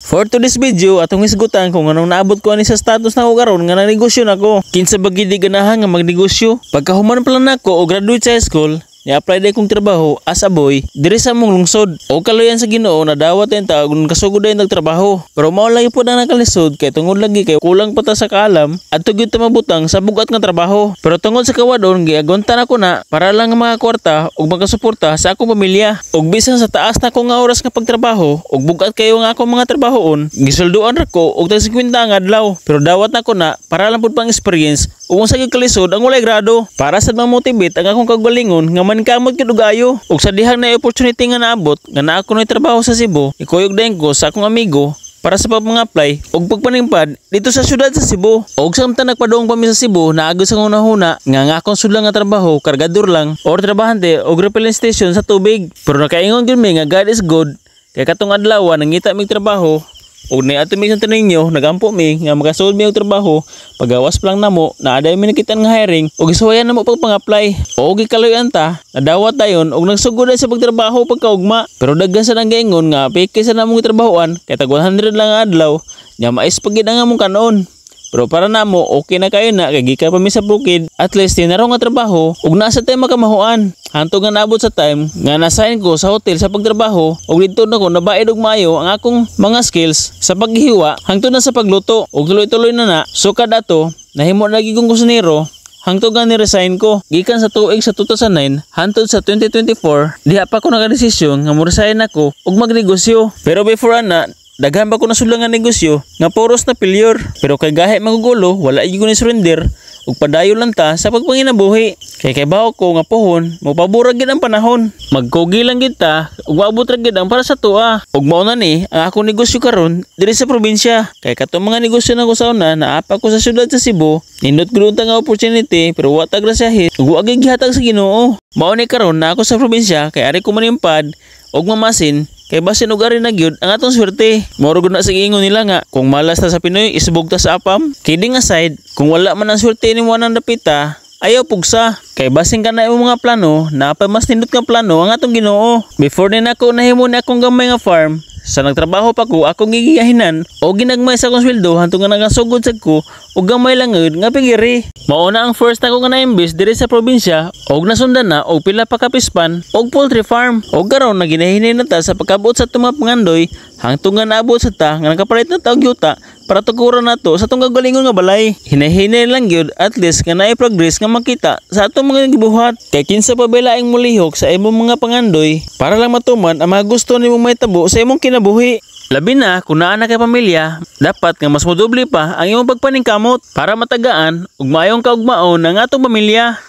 For today's video, atong isgutan kung anong naabot ko ani sa status na ko karon nga nanegosyo nako. Kinsa ba gid ganahan nga magnegosyo? Pagkahuman pa lang nako o graduate sa high school, ni-apply day kong trabaho as a boy diri sa mong lungsod. O kaloyan sa Ginoo na dawat en ta kung kasugod din nagtrabaho. Pero mao lagi po na nakalisod kay tungod lagi kay kulang pa ta sa kaalam at gyud ta mabutang sa bugat nga trabaho. Pero tungod sa kawadon giagonta na ko na para lang mga kwarta ug magasuporta sa akong pamilya. Ug bisan sa taas na ko nga oras nga pagtrabaho ug bugat kayo nga akong mga trabahoon, gisulduan ra ko og tag 50 nga adlaw. Pero dawat na ko na para lang pud pang experience ug sa kalisod ang walay grado para sa ma-motivate ang akong kagalingon nga kamot gid og ayo. Ug sa dihang na opportunity nga naabot nga naa ko nay trabaho sa Cebu, ikuyog dayon ko sa akong amigo para sa pag-apply ug pagpaningpad dito sa syudad sa Cebu. Ug samtang nagpadong pa mi sa Cebu, naagos ang unahuna nga akong sudlang nga trabaho, kargador lang or trabahante og refilling station sa tubig. Pero nakaingon gyud mi nga God is good kay katong adlaw nangita mig trabaho. Og ni ato mi sa ninyo nagampo mi nga makasud mi og trabaho pagawas pa lang namo na aday mi nakitaan nga hiring og gisuwayan namo pag-apply og gikaloyan ta nadawat dayon og nagsugod sa pagtrabaho pagkaugma. Pero daghan sa nang gaingon nga peke sa namong trabahoan kay tag 100 lang nga adlaw nya mais pagid ang among kanon. Pero para namo okay na kayo na kay gikan pa mi sa bukid, at least tinaro nga trabaho ug nasa tay makamahuan. Hantod nga naabot sa time nga na-assign ko sa hotel sa pagtrabaho ug dito na ko nabaid og maayo ang akong mga skills sa paghihiwa hangtod na sa pagluto ug tuloy-tuloy na sukad ato nahimo na gid kong kusinero hangtod nga ni-resign ko gikan sa tuig sa 2009 hantod sa 2024. Diha pa ko nagadesisyon nga mo-resign ako ug magnegosyo. Pero before ana daghan ba ko nasulang nga negosyo nga puros na failure. Pero kay gahi magugulo wala gyud ko ni surrender ug padayon lang ta sa pagpanginabuhi. Kay baho ko nga pohon mopaburag gid ang panahon. Magkogi lang gid ta ug maabot ra gid ang para sa tuwa. Ug mao na ni ang akong negosyo karon diri sa probinsya. Kay katong mga negosyo na ko sa una naapa ko sa syudad sa Cebu, nindot gud nga opportunity pero wa ta grasyahin ug wa gyud gihatag sa Ginoo. Mao ni karon na ako sa probinsya kay ari ko manimpad og mamasin kay basin og ari na gyud ang atong swerte. Moro gud na sa giingon nila nga kung malas ta sa Pinoy isubog ta sa apam. Kidding aside, kung wala man ang swerte nimo nang dapita, ayaw pugsa. Kay basin ka na imong mga plano, napay mas nindot nga plano ang atong Ginoo. Before din ako nahimo ni akong gamay nga farm, sa nagtrabaho pa ko akong gigiyahinan o ginagmay sa akong sweldo hantong nga nagasugod sad ko og gamay lang gud nga pigiri. Mao na ang first ako nga na-invest diri sa probinsya og nasundan na og pila pa ka pispan og poultry farm. Og karon naginahinay na ta sa pagkabot sa tumang pangandoy hangtong nga naabot sa ta nga nakapalit na ta og yuta para tukuran nato sa atong kagalingon nga balay. Hinahinay lang gyud at least nga naay progress nga makita sa atong mga gibuhat. Kay kinsa pa ba laing mulihok sa imong mga pangandoy para lang matuman ang mga gusto nimong mahitabo sa imong kinabuhi. Labi na kung naa na kay pamilya, dapat nga mas modoble pa ang imong pagpaningkamot para matagaan ug maayong kaugmaon ng atong pamilya.